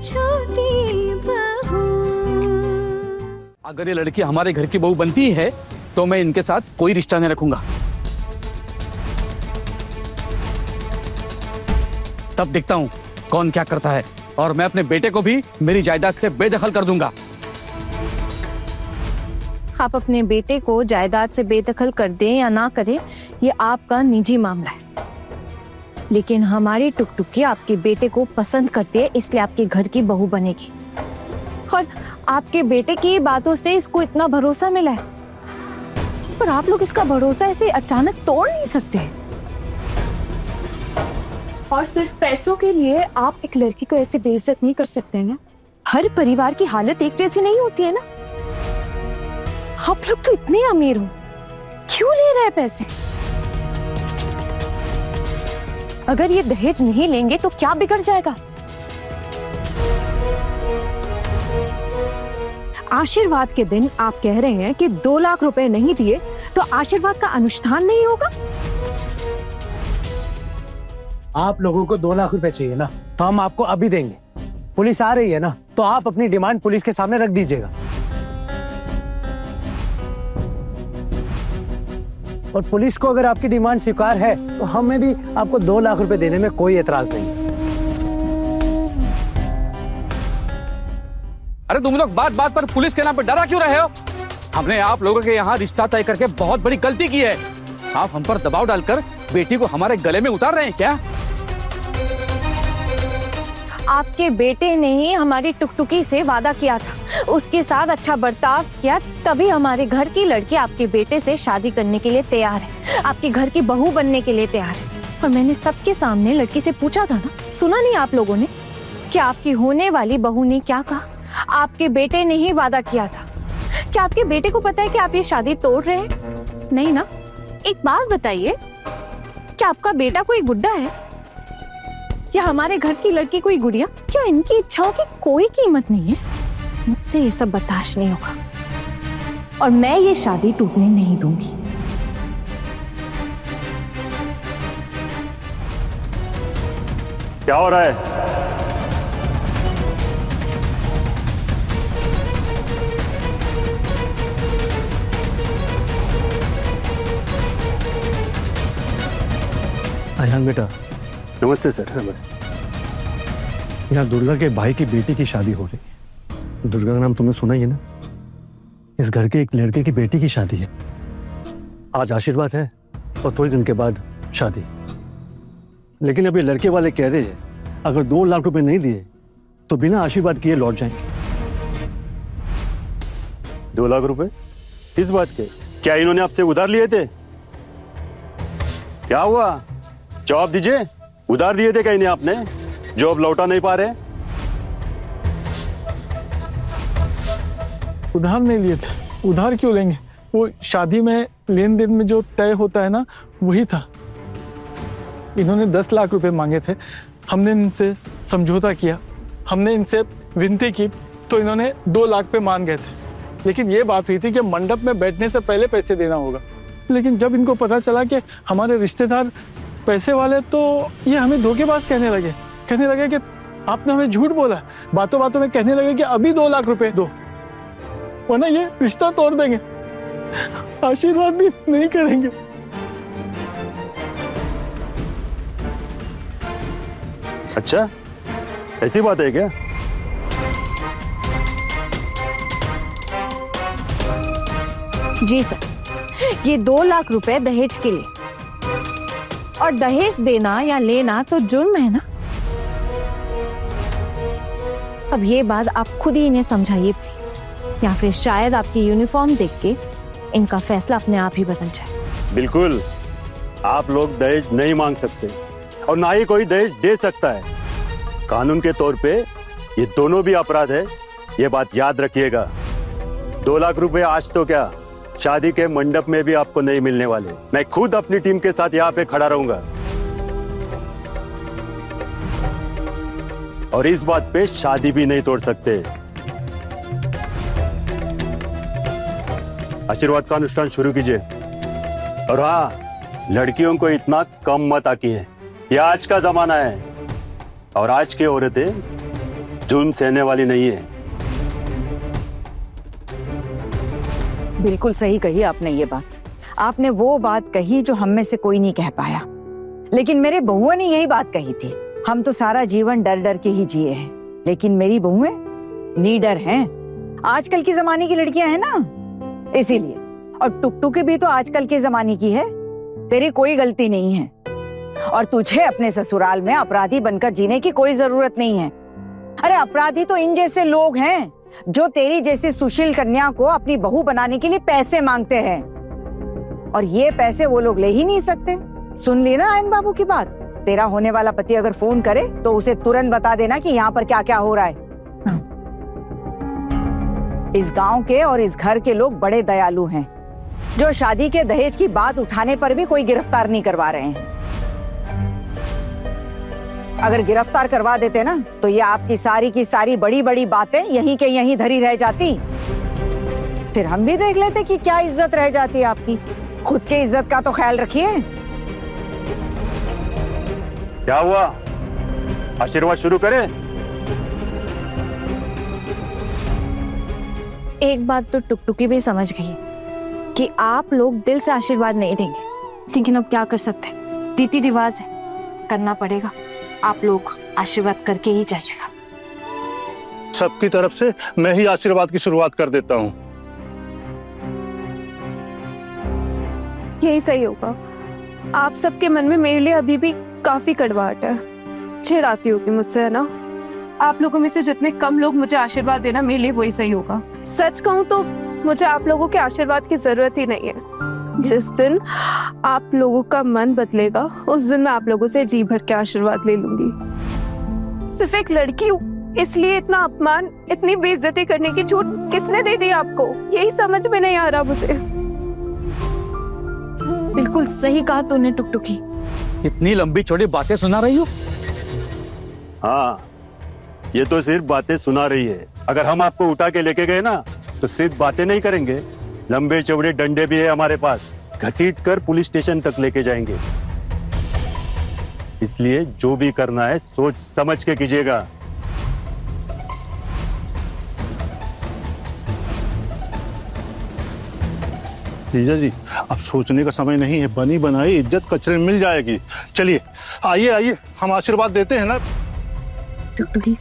छोटी बहू। अगर ये लड़की हमारे घर की बहू बनती है तो मैं इनके साथ कोई रिश्ता नहीं रखूंगा। तब देखता हूं कौन क्या करता है, और मैं अपने बेटे को भी मेरी जायदाद से बेदखल कर दूंगा। आप अपने बेटे को जायदाद से बेदखल कर दें या ना करें, ये आपका निजी मामला है। लेकिन हमारी टुकटुकी आपके बेटे को पसंद करती है, इसलिए आपके घर की बहू बनेगी। और आपके बेटे की बातों से इसको इतना भरोसा मिला है, पर आप लोग इसका भरोसा ऐसे अचानक तोड़ नहीं सकते। और सिर्फ पैसों के लिए आप एक लड़की को ऐसे बेइज्जत नहीं कर सकते ना। हर परिवार की हालत एक जैसी नहीं होती है ना। आप लोग तो इतने अमीर हो, क्यों ले रहे हैं पैसे? अगर ये दहेज नहीं लेंगे तो क्या बिगड़ जाएगा? आशीर्वाद के दिन आप कह रहे हैं कि 2 लाख रुपए नहीं दिए तो आशीर्वाद का अनुष्ठान नहीं होगा। आप लोगों को 2 लाख रुपए चाहिए ना, तो हम आपको अभी देंगे। पुलिस आ रही है ना, तो आप अपनी डिमांड पुलिस के सामने रख दीजिएगा। और पुलिस को अगर आपकी डिमांड स्वीकार है तो हमें भी आपको 2 लाख रुपए देने में कोई एतराज नहीं है। अरे तुम लोग बात बात पर पुलिस के नाम पर डरा क्यों रहे हो? हमने आप लोगों के यहाँ रिश्ता तय करके बहुत बड़ी गलती की है। आप हम पर दबाव डालकर बेटी को हमारे गले में उतार रहे हैं क्या? आपके बेटे ने ही हमारी टुकटुकी से वादा किया था, उसके साथ अच्छा बर्ताव किया, तभी हमारे घर की लड़की आपके बेटे से शादी करने के लिए तैयार है, आपके घर की बहू बनने के लिए तैयार है। और मैंने सबके सामने लड़की से पूछा था ना, सुना नहीं आप लोगों ने कि आपकी होने वाली बहू ने क्या कहा? आपके बेटे ने ही वादा किया था। क्या आपके बेटे को पता है कि आप ये शादी तोड़ रहे हैं? नहीं ना। एक बात बताइए, क्या आपका बेटा कोई गुड्डा है या हमारे घर की लड़की कोई गुड़िया? क्या इनकी इच्छाओं की कोई कीमत नहीं है? मुझसे ये सब बर्दाश्त नहीं होगा और मैं ये शादी टूटने नहीं दूंगी। क्या हो रहा है? अयान बेटा। नमस्ते सर। नमस्ते। यहाँ दुर्गा के भाई की बेटी की शादी हो रही है। दुर्गा का नाम तुमने सुना ही है ना। इस घर के एक लड़के की बेटी की शादी है। आज आशीर्वाद है और थोड़ी दिन के बाद शादी। लेकिन अब ये लड़के वाले कह रहे हैं अगर 2 लाख रुपए नहीं दिए तो बिना आशीर्वाद किए लौट जाएंगे। 2 लाख रुपए? किस बात के? क्या इन्होंने आपसे उधार लिए थे? क्या हुआ? जवाब दीजिए। उधार दिए थे क्या इन्हें आपने, जो अब लौटा नहीं पा रहे? उधार नहीं लिए थे। उधार क्यों लेंगे? वो शादी में लेन देन में जो तय होता है ना, वही था। इन्होंने 10 लाख रुपए मांगे थे, हमने इनसे समझौता किया, हमने इनसे विनती की तो इन्होंने 2 लाख पे मान गए थे। लेकिन ये बात हुई थी कि मंडप में बैठने से पहले पैसे देना होगा। लेकिन जब इनको पता चला कि हमारे रिश्तेदार पैसे वाले, तो ये हमें धोखेबाज कहने लगे कि आपने हमें झूठ बोला। बातों बातों में कहने लगे कि अभी 2 लाख रुपए दो वरना ये रिश्ता तोड़ देंगे, आशीर्वाद भी नहीं करेंगे। अच्छा, ऐसी बात है क्या? जी सर, ये 2 लाख रुपए दहेज के लिए, और दहेज देना या लेना तो जुर्म है ना। अब ये बात आप खुद ही इन्हें समझाइए प्लीज, या फिर शायद आपकी यूनिफॉर्म देख के इनका फैसला अपने आप ही बदल जाए। बिल्कुल, आप लोग दहेज नहीं मांग सकते और ना ही कोई दहेज दे सकता है। कानून के तौर पे ये दोनों भी अपराध है, ये बात याद रखिएगा। 2 लाख रुपए आज तो क्या, शादी के मंडप में भी आपको नहीं मिलने वाले। मैं खुद अपनी टीम के साथ यहाँ पे खड़ा रहूंगा और इस बात पे शादी भी नहीं तोड़ सकते। आशीर्वाद का अनुष्ठान शुरू कीजिए। और हाँ, लड़कियों को इतना कम मत आकी है, ये आज का जमाना है और आज की औरतें जुल्म सहने वाली नहीं है। बिल्कुल सही कही आपने ये बात। आपने वो बात कही जो हम में से कोई नहीं कह पाया, लेकिन मेरे बहुओं ने यही बात कही थी। हम तो सारा जीवन डर डर के ही जिए हैं, लेकिन मेरी बहुएं नीडर हैं। आजकल की जमाने की लड़कियां हैं ना, इसीलिए। और टुकटुकी भी तो आजकल के जमाने की है। तेरी कोई गलती नहीं है और तुझे अपने ससुराल में अपराधी बनकर जीने की कोई जरूरत नहीं है। अरे अपराधी तो इन जैसे लोग हैं जो तेरी जैसी सुशील कन्या को अपनी बहू बनाने के लिए पैसे मांगते हैं, और ये पैसे वो लोग ले ही नहीं सकते। सुन ली ना आयन बाबू की बात? तेरा होने वाला पति अगर फोन करे तो उसे तुरंत बता देना कि यहाँ पर क्या क्या हो रहा है। इस गांव के और इस घर के लोग बड़े दयालु हैं, जो शादी के दहेज की बात उठाने पर भी कोई गिरफ्तार नहीं करवा रहे हैं। अगर गिरफ्तार करवा देते ना तो ये आपकी सारी की सारी बड़ी बड़ी बातें यहीं के यहीं धरी रह जाती। फिर हम भी देख लेते कि क्या इज्जत रह जाती है आपकी। खुद के इज्जत का तो ख्याल रखिए। क्या हुआ? आशीर्वाद शुरू करें? एक बात तो टुकटुकी भी समझ गई कि आप लोग दिल से आशीर्वाद नहीं देंगे, लेकिन अब क्या कर सकते हैं, रीति रिवाज है, करना पड़ेगा। आप लोग आशीर्वाद करके ही जाइएगा। सबकी तरफ से मैं ही आशीर्वाद की शुरुआत कर देता हूँ। यही सही होगा। आप सबके मन में मेरे लिए अभी भी काफी कड़वाहट है। चिढ़ाती होगी मुझसे, है ना? आप लोगों में से जितने कम लोग मुझे आशीर्वाद देना, मेरे लिए वही सही होगा। सच कहूँ तो मुझे आप लोगों के आशीर्वाद की जरूरत ही नहीं है। जिस दिन आप लोगों का मन बदलेगा उस दिन मैं आप लोगों से जी भर के आशीर्वाद ले लूंगी। सिर्फ एक लड़की हूँ इसलिए इतना अपमान, इतनी बेइज्जती करने की छूट किसने दे दी आपको? यही समझ में नहीं आ रहा मुझे। बिल्कुल सही कहा तूने टुकटुकी। इतनी लंबी चौड़ी बातें सुना रही हो? हाँ, ये तो सिर्फ बातें सुना रही है। अगर हम आपको उठा के लेके गए ना तो सिर्फ बातें नहीं करेंगे, लंबे चौड़े डंडे भी है हमारे पास, घसीट कर पुलिस स्टेशन तक लेके जाएंगे। इसलिए जो भी करना है सोच समझ के कीजिएगा। जीजा जी, अब सोचने का समय नहीं है। बनी बनाई इज्जत कचरे में मिल जाएगी। चलिए आइए आइए, हम आशीर्वाद देते हैं ना। टुकटुकी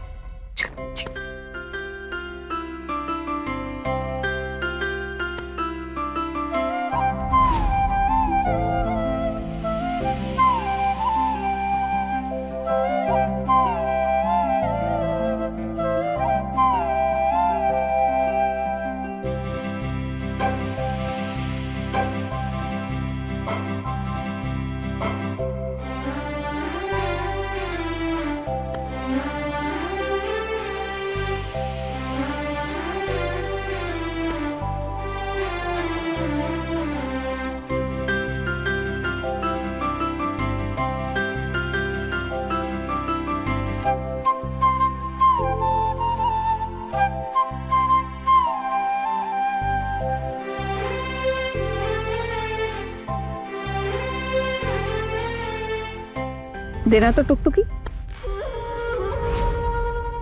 देना तो टुकटुकी।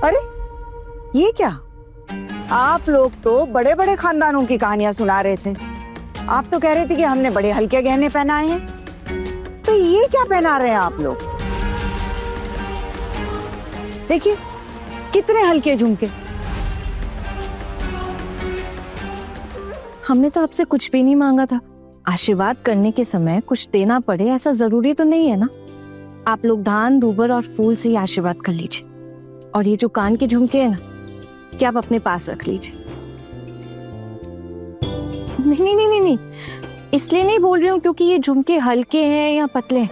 अरे ये क्या? आप लोग तो बड़े बड़े खानदानों की कहानियां सुना रहे थे। आप तो कह रहे थे कि हमने बड़े हल्के गहने पहनाए हैं, तो ये क्या पहना रहे हैं आप लोग? देखिए कितने हल्के झुमके। हमने तो आपसे कुछ भी नहीं मांगा था। आशीर्वाद करने के समय कुछ देना पड़े ऐसा जरूरी तो नहीं है ना। आप लोग धान दूबर और फूल से ही आशीर्वाद कर लीजिए, और ये जो कान के झुमके हैं ना, क्या आप अपने पास रख लीजिए। नहीं नहीं नहीं नहीं, इसलिए नहीं बोल रही हूँ क्योंकि ये झुमके हल्के हैं या पतले हैं,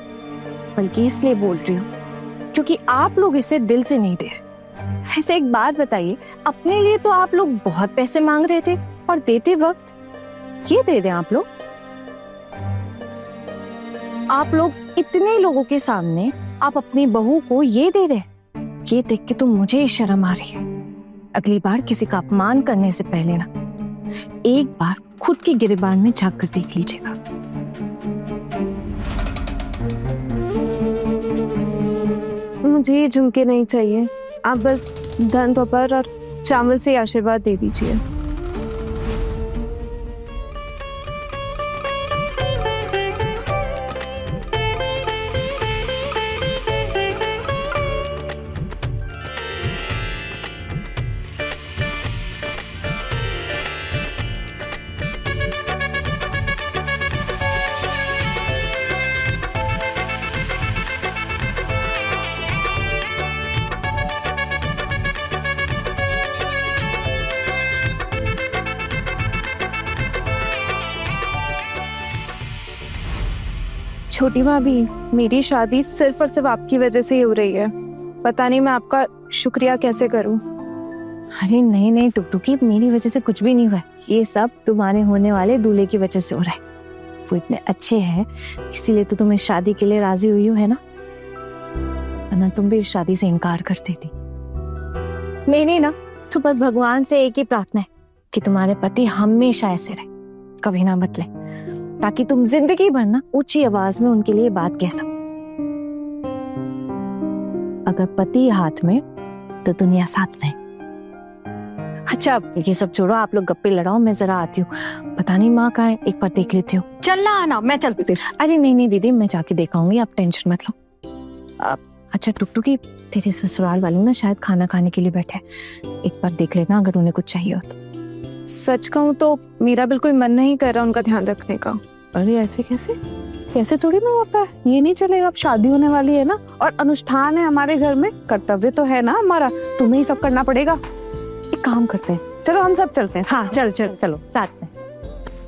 बल्कि इसलिए बोल रही हूँ क्योंकि आप लोग इसे दिल से नहीं दे रहे। ऐसे एक बात बताइए, अपने लिए तो आप लोग बहुत पैसे मांग रहे थे और देते वक्त ये दे रहे हैं आप लोग। आप लोग इतने लोगों के सामने आप अपनी बहू को ये दे रहे, ये देख के तो मुझे ही शर्म आ रही है। अगली बार किसी का अपमान करने से पहले ना एक बार खुद की गिरेबान में झांक कर देख लीजिएगा। मुझे ये झुमके नहीं चाहिए, आप बस धन दोपहर और चावल से आशीर्वाद दे दीजिए। छोटी भाभी, मेरी शादी सिर्फ और सिर्फ आपकी वजह से ही हो रही है। पता नहीं मैं आपका शुक्रिया कैसे करूं। अरे नहीं नहीं टुकटुकी, मेरी वजह से कुछ भी नहीं हुआ है। ये सब तुम्हारे होने वाले दूल्हे की वजह से हो रहा है। वो इतने अच्छे हैं, इसीलिए तो तुम इस शादी के लिए राजी हुई हो, है ना? वरना तुम भी इस शादी से इनकार करती थी। मेरी ना तो बस भगवान से एक ही प्रार्थना है कि तुम्हारे पति हमेशा ऐसे रहे, कभी ना बदले, ताकि तुम जिंदगी भर ना ऊंची आवाज में उनके लिए बात कह सको। अगर पति हाथ में तो दुनिया साथ में। अच्छा ये सब छोड़ो, आप लोग गप्पे लड़ाओ, मैं जरा आती हूँ। पता नहीं माँ कहाँ है, एक बार देख लेती हूँ। चलना आना, मैं चलती। अरे नहीं नहीं दीदी, मैं जाके देखाऊंगी, आप टेंशन मत लो। अच्छा टुकटुकी, तेरे ससुराल वाले ना शायद खाना खाने के लिए बैठे हैं। एक बार देख लेना अगर उन्हें कुछ चाहिए हो तो। सच कहूं तो मेरा बिल्कुल मन नहीं कर रहा उनका ध्यान रखने का। अरे ऐसे कैसे? कैसे थोड़ी ना होता है, ये नहीं चलेगा। अब शादी होने वाली है ना, और अनुष्ठान है हमारे घर में, कर्तव्य तो है ना हमारा, तुम्हें ही सब करना पड़ेगा। एक काम करते हैं, चलो हम सब चलते हैं। हाँ चल चल चलो साथ में,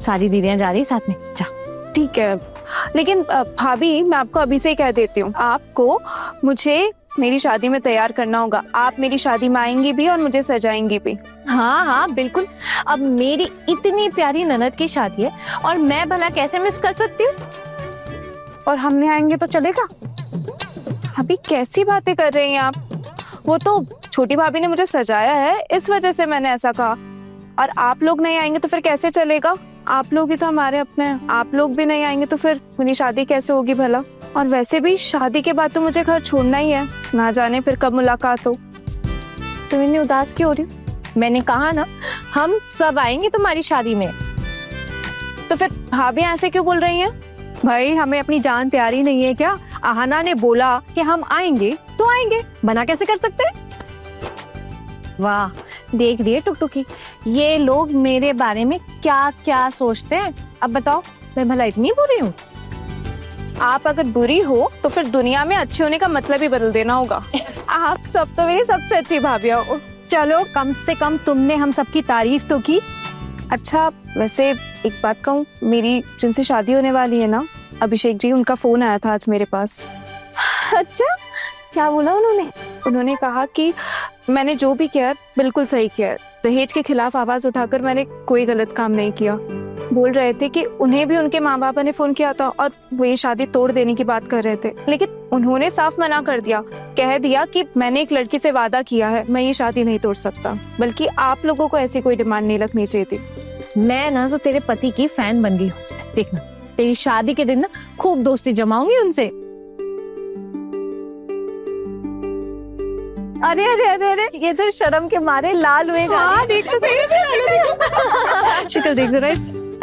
सारी दीदियां जा रही साथ में, जा। ठीक है, लेकिन भाभी मैं आपको अभी से ही कह देती हूँ, आपको मुझे मेरी शादी में तैयार करना होगा। आप मेरी शादी में आएंगी भी और मुझे सजाएंगी भी। हाँ हाँ बिल्कुल। अब मेरी इतनी प्यारी ननद की शादी है और मैं भला कैसे मिस कर सकती हूँ? और हम नहीं आएंगे तो चलेगा? अभी कैसी बातें कर रही हैं आप? वो तो छोटी भाभी ने मुझे सजाया है, इस वजह से मैंने ऐसा कहा। और आप लोग नहीं आएंगे तो फिर कैसे चलेगा? आप लोग ही तो हमारे अपने हैं। आप लोग भी नहीं आएंगे तो फिर मेरी शादी कैसे होगी भला? और वैसे भी शादी के बाद तो मुझे घर छोड़ना ही है, ना जाने फिर कब मुलाकात हो। तुम इतनी उदास क्यों हो रही हो? मैंने कहा ना हम सब आएंगे तुम्हारी शादी में। तो फिर भाभी ऐसे क्यों बोल रही हैं? भाई हमें अपनी जान प्यारी नहीं है क्या? आहाना ने बोला कि हम आएंगे तो आएंगे, मना कैसे कर सकते हैं? वाह, देख रही है टुकटुकी, ये लोग मेरे बारे में क्या क्या सोचते हैं। अब बताओ मैं भला इतनी बुरी हूँ? आप अगर बुरी हो तो फिर दुनिया में अच्छे होने का मतलब ही बदल देना होगा। आप सब तो मेरी सबसे अच्छी भाभियां हो। चलो कम से कम तुमने हम सबकी तारीफ तो की। अच्छा वैसे एक बात कहूँ, मेरी जिनसे शादी होने वाली है ना, अभिषेक जी, उनका फोन आया था आज मेरे पास। अच्छा क्या बोला उन्होंने? उन्होंने कहा कि मैंने जो भी किया बिल्कुल सही किया। दहेज के खिलाफ आवाज उठाकर मैंने कोई गलत काम नहीं किया। बोल रहे थे कि उन्हें भी उनके माँ बाप ने फोन किया था और वो ये शादी तोड़ देने की बात कर रहे थे, लेकिन उन्होंने साफ मना कर दिया। कह दिया कि मैंने एक लड़की से वादा किया है, मैं ये शादी नहीं तोड़ सकता। बल्कि आप लोगों को ऐसी कोई डिमांड नहीं रखनी चाहिए थी। मैं ना तो तेरे पति की फैन बन गई हूँ। देखना तेरी शादी के दिन ना खूब दोस्ती जमाऊंगी उनसे। अरे अरे अरे अरे, ये तो शर्म के मारे लाल हुए जा रहे हैं। देख तो सही शक्ल देख जरा।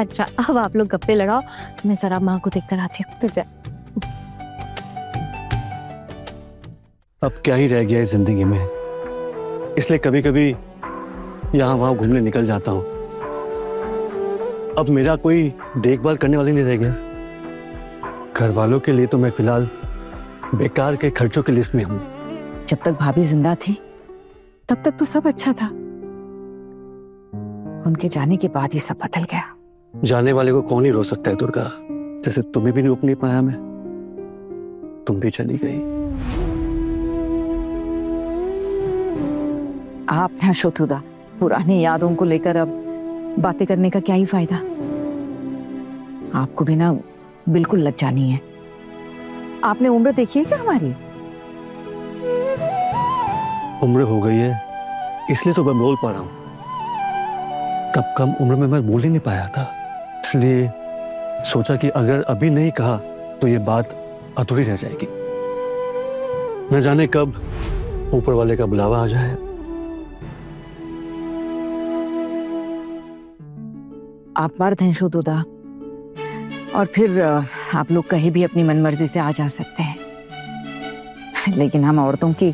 अच्छा अब आप लोग गप्पे लड़ाओ, मैं जरा माँ को देखकर आती हूँ। तो जा। अब क्या ही रह गया है जिंदगी में, इसलिए कभी कभी यहाँ वहां घूमने निकल जाता हूँ। अब मेरा कोई देखभाल करने वाले नहीं रह गया। घर वालों के लिए तो मैं फिलहाल बेकार के खर्चों की लिस्ट में हूँ। जब तक भाभी जिंदा थी तब तक तो सब अच्छा था, उनके जाने के बाद ही सब बदल गया। जाने वाले को कौन ही रो सकता है दुर्गा, जैसे तुम्हें भी रोक नहीं पाया मैं, तुम भी चली गई। आप ना शुतुदा, पुरानी यादों को लेकर अब बातें करने का क्या ही फायदा। आपको भी ना बिल्कुल लग जानी है। आपने उम्र देखी है क्या हमारी? उम्र हो गई है इसलिए तो मैं बोल पा रहा हूं, तब कम उम्र में मैं बोल ही नहीं पाया था। इसलिए सोचा कि अगर अभी नहीं कहा तो ये बात अधूरी रह जाएगी। न जाने कब ऊपर वाले का बुलावा आ जाए। आप मर्द हैं शोधुदा, और फिर आप लोग कहीं भी अपनी मनमर्जी से आ जा सकते हैं, लेकिन हम औरतों की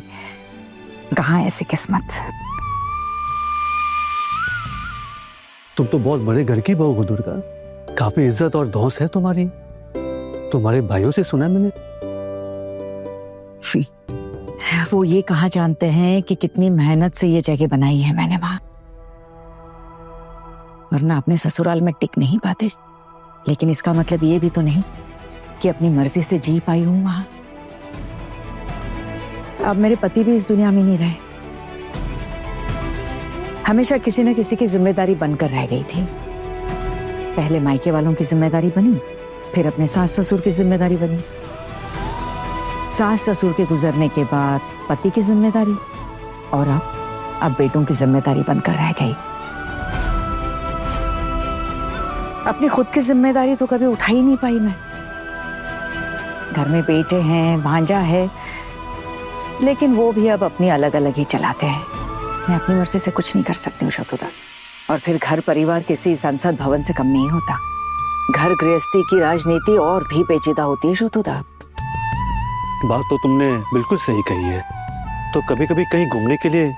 कहाँ ऐसी किस्मत। तुम तो बहुत बड़े घर की बहू हो दुर्गा, काफी इज्जत और धौंस है तुम्हारी। तुम्हारे भाइयों से सुना मैंने। वो ये कहाँ जानते हैं कि कितनी मेहनत से ये जगह बनाई है मैंने वहां, वरना अपने ससुराल में टिक नहीं पाते। लेकिन इसका मतलब ये भी तो नहीं कि अपनी मर्जी से जी पाई हूं वहां। अब मेरे पति भी इस दुनिया में नहीं रहे, हमेशा किसी न किसी की जिम्मेदारी बनकर रह गई थी। पहले मायके वालों की जिम्मेदारी बनी, फिर अपने सास ससुर की जिम्मेदारी बनी, सास ससुर के गुजरने के बाद पति की जिम्मेदारी, और अब बेटों की जिम्मेदारी बनकर रह गई। अपनी खुद की जिम्मेदारी तो कभी उठा ही नहीं पाई मैं। घर में बेटे हैं, भांजा है, लेकिन वो भी अब अपनी अलग अलग ही चलाते हैं। मैं अपनी मर्जी से कुछ नहीं कर सकती हूँ शोधुदा। और फिर घर परिवार किसी संसद भवन से कम नहीं होता। घर गृहस्थी की राजनीति और भी पेचीदा होती है शोधुदा। बात तो तुमने बिल्कुल सही कही है। तो कभी कभी कहीं घूमने के लिए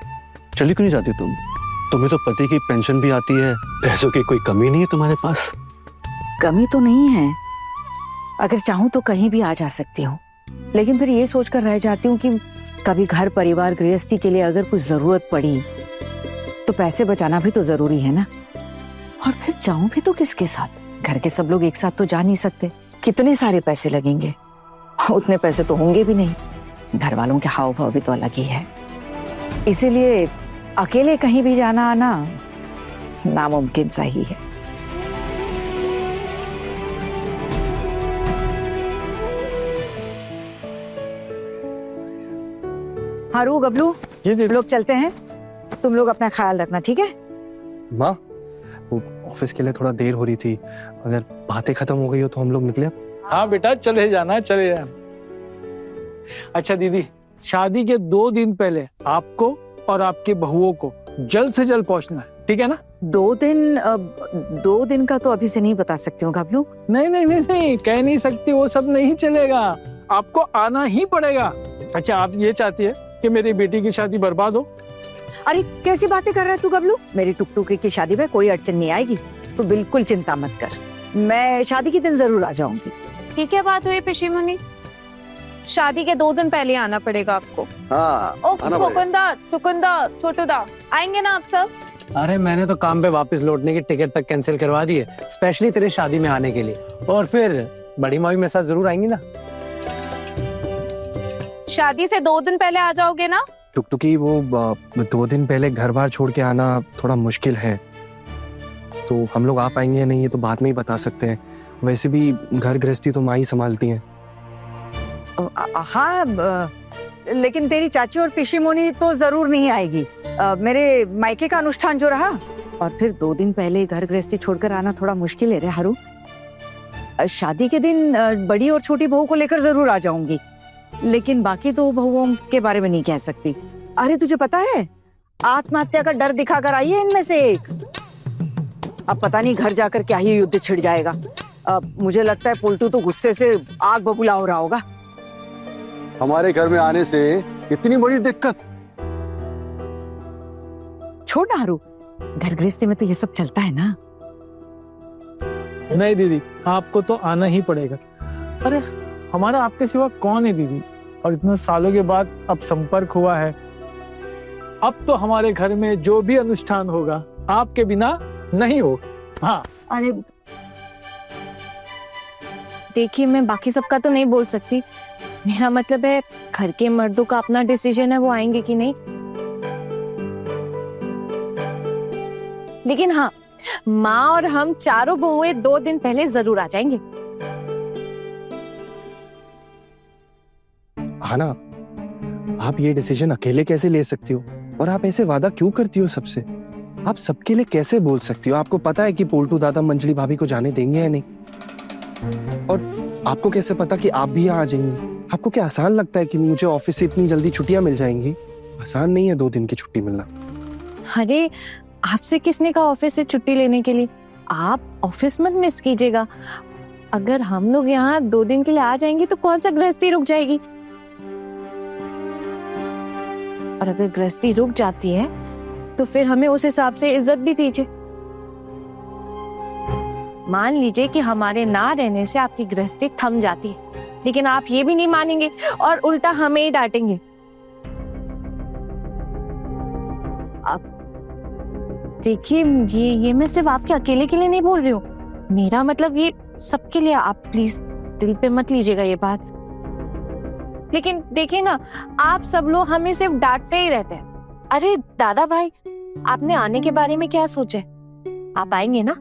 चली क्यों नहीं जाती तुम? तुम्हें तो पति की पेंशन भी आती है, पैसों की कोई कमी नहीं है तुम्हारे पास। कमी तो नहीं है, अगर चाहूं तो कहीं भी आ जा सकती हूँ, लेकिन फिर ये सोचकर रह जाती हूँ कि कभी घर परिवार गृहस्थी के लिए अगर कुछ जरूरत पड़ी तो पैसे बचाना भी तो जरूरी है ना। और फिर जाऊं भी तो किसके साथ? घर के सब लोग एक साथ तो जा नहीं सकते, कितने सारे पैसे लगेंगे, उतने पैसे तो होंगे भी नहीं। घर वालों के हाव भाव भी तो अलग ही है, इसीलिए अकेले कहीं भी जाना आना नामुमकिन सा ही है। हारू गबलू, जी दीदी। लोग चलते हैं, तुम लोग अपना ख्याल रखना, ठीक है? माँ, वो ऑफिस के लिए थोड़ा देर हो रही थी, अगर बातें खत्म हो गई हो तो हम लोग निकले। हाँ बेटा, चले जाना, चले जाना। अच्छा दीदी, शादी के 2 दिन पहले आपको और आपके बहुओं को जल्द से जल्द पहुंचना है, ठीक है ना? 2 दिन का तो अभी से नहीं बता सकती हूँ गबलू। नहीं नहीं नहीं नहीं, कह नहीं सकती, वो सब नहीं चलेगा, आपको आना ही पड़ेगा। अच्छा, आप ये चाहती है कि मेरी बेटी की शादी बर्बाद हो? अरे कैसी बातें कर रहा है तू गबलू? मेरी टुकटुकी की शादी में कोई अड़चन नहीं आएगी, तो बिल्कुल चिंता मत कर, मैं शादी के दिन जरूर आ जाऊंगी। ये क्या बात हुई पिशी मुनि? शादी के 2 दिन पहले आना पड़ेगा आपको। हाँ, चुकुंदर, छोटूदा, आएंगे ना आप सब? अरे मैंने तो काम पे वापस लौटने की टिकट तक कैंसिल करवा दी है, स्पेशली तेरे शादी में आने के लिए। और फिर बड़ी मामी मेरे साथ जरूर आएंगी ना। शादी से 2 दिन पहले आ जाओगे ना? टुकटुकी, वो 2 दिन पहले घर बार छोड़ के आना थोड़ा मुश्किल है, तो हम लोग आ पाएंगे या नहीं ये तो बाद में ही बता सकते हैं। वैसे भी घर गृहस्थी तो माँ ही संभालती हैं। हाँ, लेकिन तेरी चाची और पिशी मोनी तो जरूर नहीं आएगी। मेरे मायके का अनुष्ठान जो रहा, और फिर 2 दिन पहले घर गृहस्थी छोड़कर आना थोड़ा मुश्किल है रे हारू। शादी के दिन बड़ी और छोटी बहू को लेकर जरूर आ जाऊंगी, लेकिन बाकी 2 बहुओं के बारे में नहीं कह सकती। अरे तुझे पता है, आत्महत्या का डर दिखाकर आई है इनमें से एक। अब पता नहीं घर जाकर क्या ही युद्ध छिड़ जाएगा। मुझे लगता है पुलटू तो गुस्से से आग बबूला हो रहा होगा। हमारे घर में आने से इतनी बड़ी दिक्कत? छोड़ ना हारू, घर गृहस्थी में तो ये सब चलता है ना। नहीं दीदी, आपको तो आना ही पड़ेगा। अरे हमारा आपके सिवा कौन है दीदी? और इतने सालों के बाद अब संपर्क हुआ है, अब तो हमारे घर में जो भी अनुष्ठान होगा आपके बिना नहीं हो। हाँ, अरे देखिए, मैं बाकी सबका तो नहीं बोल सकती, मेरा मतलब है घर के मर्दों का अपना डिसीजन है, वो आएंगे कि नहीं। लेकिन हाँ, माँ और हम चारों बहुएं 2 दिन पहले जरूर आ जाएंगे। हाँ ना, आप ये डिसीजन अकेले कैसे ले सकती हो? और आप ऐसे वादा क्यों करती हो सबसे? आप सबके लिए कैसे बोल सकती हो? आपको पता है कि पोल्टू दादा मंजली भाभी को जाने देंगे या नहीं? और आपको कैसे पता कि आप भी यहाँ आ जाएंगी? आपको क्या आसान लगता है कि मुझे ऑफिस से इतनी जल्दी छुट्टियां मिल जाएंगी? आसान नहीं है 2 दिन की छुट्टी मिलना। अरे आपसे किसने कहा ऑफिस से छुट्टी लेने के लिए? आप ऑफिस मत मिस कीजिएगा। अगर हम लोग यहाँ 2 दिन के लिए आ जाएंगे तो कौन सा गृहस्थी रुक जाएगी? और अगर गृहस्थी रुक जाती है तो फिर हमें उस हिसाब से इज्जत भी दीजिए। मान लीजिए कि हमारे ना रहने से आपकी गृहस्थी थम जाती है, लेकिन आप ये भी नहीं मानेंगे और उल्टा हमें ही डांटेंगे। अब देखिए, ये मैं सिर्फ आपके अकेले के लिए नहीं बोल रही हूँ, मेरा मतलब ये सबके लिए। आप प्लीज दिल पे मत लीजिएगा ये बात। लेकिन देखिए ना, आप सब लोग हमें सिर्फ डांटते ही रहते हैं। अरे दादा भाई, आपने आने के बारे में क्या सोचा है? आप आएंगे ना?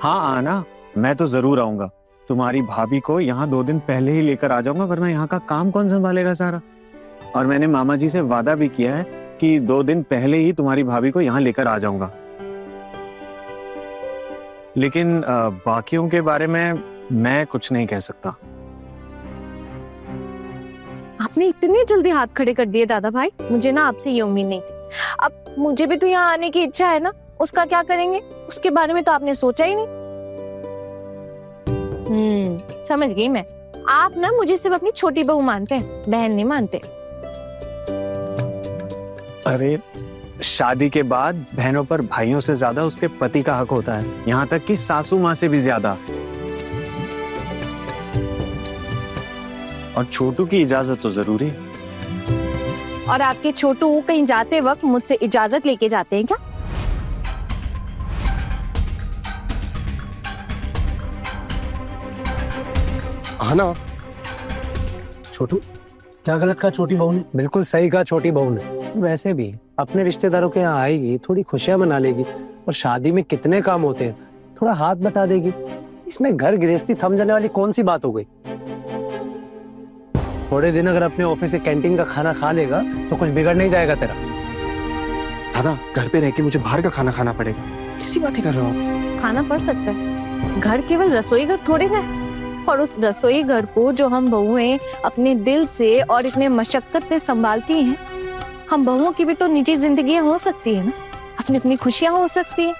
हाँ आना, मैं तो जरूर आऊंगा। तुम्हारी भाभी को यहाँ 2 दिन पहले ही लेकर आ जाऊंगा, वरना यहाँ का काम कौन संभालेगा सारा। और मैंने मामा जी से वादा भी किया है कि 2 दिन पहले ही तुम्हारी भाभी को यहाँ लेकर आ जाऊंगा। लेकिन बाकियों के बारे में मैं कुछ नहीं कह सकता। आपने इतनी जल्दी हाथ खड़े कर दिए दादा भाई, मुझे ना आपसे ये उम्मीद नहीं थी। अब मुझे भी तो यहाँ आने की इच्छा है ना, उसका क्या करेंगे? उसके बारे में तो आपने सोचा ही नहीं। समझ गई मैं। आप ना मुझे सिर्फ अपनी छोटी बहू मानते हैं, बहन नहीं मानते। अरे शादी के बाद बहनों पर भाइयों से ज्यादा उसके पति का हक होता है, यहाँ तक कि सासू माँ से भी ज्यादा। और छोटू की इजाजत तो जरूरी है। और आपके छोटू कहीं जाते वक्त मुझसे इजाजत लेके जाते हैं क्या? आना, छोटू क्या गलत कहा छोटी बहू ने? बिल्कुल सही कहा छोटी बहू ने। वैसे भी अपने रिश्तेदारों के यहाँ आएगी, थोड़ी खुशियां मना लेगी, और शादी में कितने काम होते हैं, थोड़ा हाथ बटा देगी। इसमें घर गृहस्थी थम जाने वाली कौन सी बात हो गई? थोड़े दिन अगर अपने ऑफिस से कैंटीन का खाना खा लेगा तो कुछ बिगड़ नहीं जाएगा तेरा। दादा, घर पे रह के मुझे बाहर का खाना खाना पड़ेगा। कैसी बातें कर रहे हो आप? खाना पड़ सकता है, घर केवल रसोई घर थोड़े ना है। और उस रसोई घर को जो हम बहुएं अपने दिल से और इतने मशक्कत से संभालती हैं, हम बहुओं की भी तो निजी जिंदगी हो सकती है ना, अपनी अपनी खुशियां हो सकती है।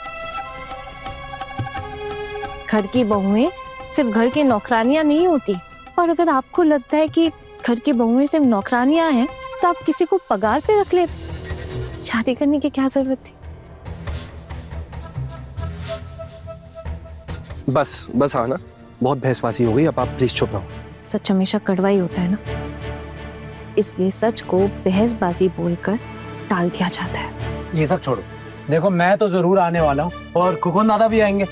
घर की बहुएं सिर्फ घर की नौकरानियां नहीं होती। और अगर आपको लगता है कि घर की बहुएं सिर्फ नौकरानियां हैं, तो आप किसी को पगार पे रख लेते। शादी करने की क्या जरूरत थी? बस आना, बहुत बहसबाजी हो गई, अब आप प्लीज चुप रहो। सच हमेशा कड़वा ही होता है ना, इसलिए सच को बहसबाजी बोलकर टाल दिया जाता है। ये सब छोड़ो, देखो मैं तो जरूर आने वाला हूँ, और खुकुन दादा भी आएंगे,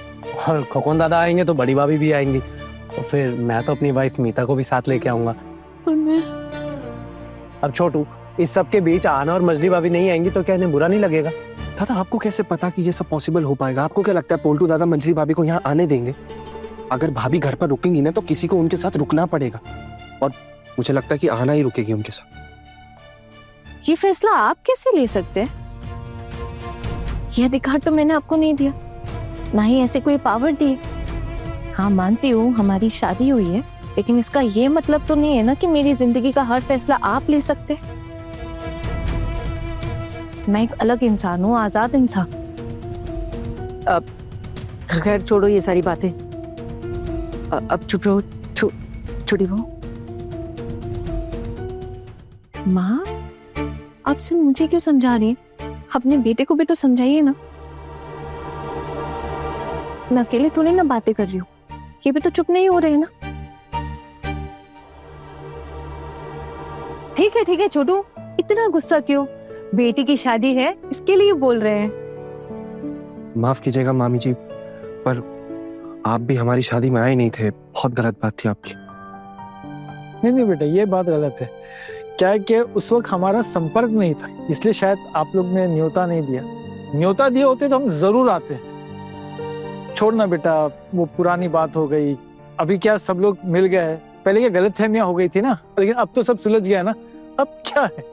और खुकुन दादा आएंगे तो बड़ी भाभी भी आएंगी, तो फिर मैं तो अपनी वाइफ मीता को भी साथ लेके आऊंगा। और मैं अब छोटू, इस सब के बीच आना और मजली भाभी नहीं आएंगी तो क्या इन्हें बुरा नहीं लगेगा? दादा, आपको कैसे पता कि ये सब पॉसिबल हो पाएगा? आपको क्या लगता है पोल्टू दादा मंजली भाभी को यहाँ आने देंगे? अगर भाभी घर पर रुकेंगी ना तो किसी को उनके साथ रुकना पड़ेगा, और मुझे लगता है कि आना ही रुकेगी उनके साथ। ये फैसला आप कैसे ले सकते हैं? ये अधिकार तो मैंने आपको नहीं दिया, ना ही ऐसे कोई पावर दी। हाँ मानती हूँ हमारी शादी हुई है, लेकिन इसका ये मतलब तो नहीं है ना कि मेरी जिंदगी का हर फैसला आप ले सकते। मैं एक अलग इंसान हूँ, आजाद इंसान। अब खैर छोड़ो ये सारी बातें, अब चुप रहो छोटी बहू। माँ, आप सिर्फ मुझे क्यों समझा रही हैं? अपने बेटे को भी तो समझाइए ना। मैं अकेले थोड़ी ना बातें कर रही हूँ, ये भी तो चुप नहीं हो रहे ना। ठीक है छोटू, इतना गुस्सा क्यों? बेटी की शादी है, इसके लिए बोल रहे हैं। माफ कीजिएगा मामी जी, पर आप भी हमारी शादी में आए नहीं थे, बहुत गलत बात थी आपकी। नहीं बेटा, ये बात गलत है। क्या है कि उस वक्त हमारा संपर्क नहीं था, इसलिए शायद आप लोग ने न्योता नहीं दिया। न्योता दिए होते तो हम जरूर आते। छोड़ना बेटा, वो पुरानी बात हो गई। अभी क्या सब लोग मिल गए हैं, पहले क्या गलतफहमियां हो गई थी ना, लेकिन अब तो सब सुलझ गया ना, अब क्या है।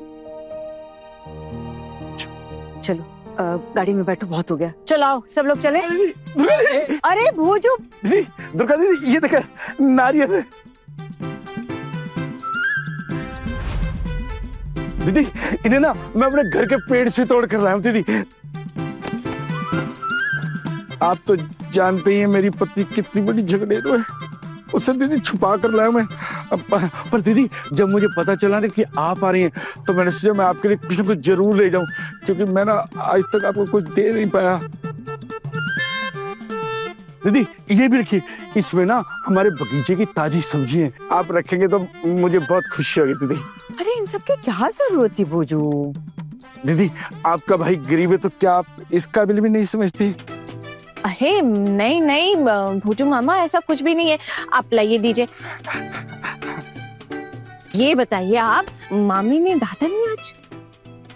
चलो गाड़ी में बैठो, बहुत हो गया। चलो आओ सब लोग चले। अरे भोजू, दुर्गा दीदी ये देखा नारियल है। दीदी इन्हें ना मैं अपने घर के पेड़ से तोड़ कर लाया हूँ दीदी। आप तो जानते ही हैं मेरी पत्नी कितनी बड़ी झगड़ेरू है, उसे दीदी छुपा कर लाया मैं। पर दीदी जब मुझे पता चला ना कि आप आ रही हैं तो मैंने सोचा मैं आपके लिए कुछ ना कुछ जरूर ले जाऊं, क्योंकि मैं ना आज तक आपको कुछ दे नहीं पाया। दीदी ये भी रखिए, इसमें ना हमारे बगीचे की ताजी सब्जी है, आप रखेंगे तो मुझे बहुत खुशी होगी दीदी। अरे इन सब की क्या जरूरत थी भोजू? दीदी आपका भाई गरीब है तो क्या आप इस काबिल भी नहीं समझती? अरे नहीं नहीं भोजू मामा, ऐसा कुछ भी नहीं है। आप लाइए दीजिए। ये बताइए आप, मामी ने डांटा नहीं आज?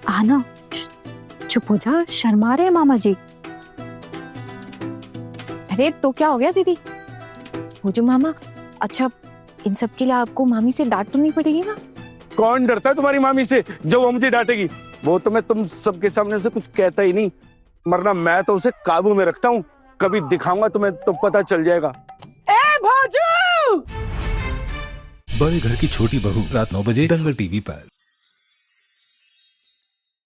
आना चुप हो जा, शर्मा रहे हैं मामा जी। अरे तो क्या हो गया दीदी? भोजू मामा, अच्छा इन सब के लिए आपको मामी से डांट तो नहीं पड़ेगी ना? कौन डरता है तुम्हारी मामी से जो वो मुझे डांटेगी? वो तो मैं तुम सबके सामने उसे कुछ कहता ही नहीं, मरना मैं तो उसे काबू में रखता हूँ। कभी दिखाऊंगा तुम्हें तो पता चल जाएगा। ए भोजू! बड़े घर की छोटी बहू रात 9 बजे दंगल टीवी पर।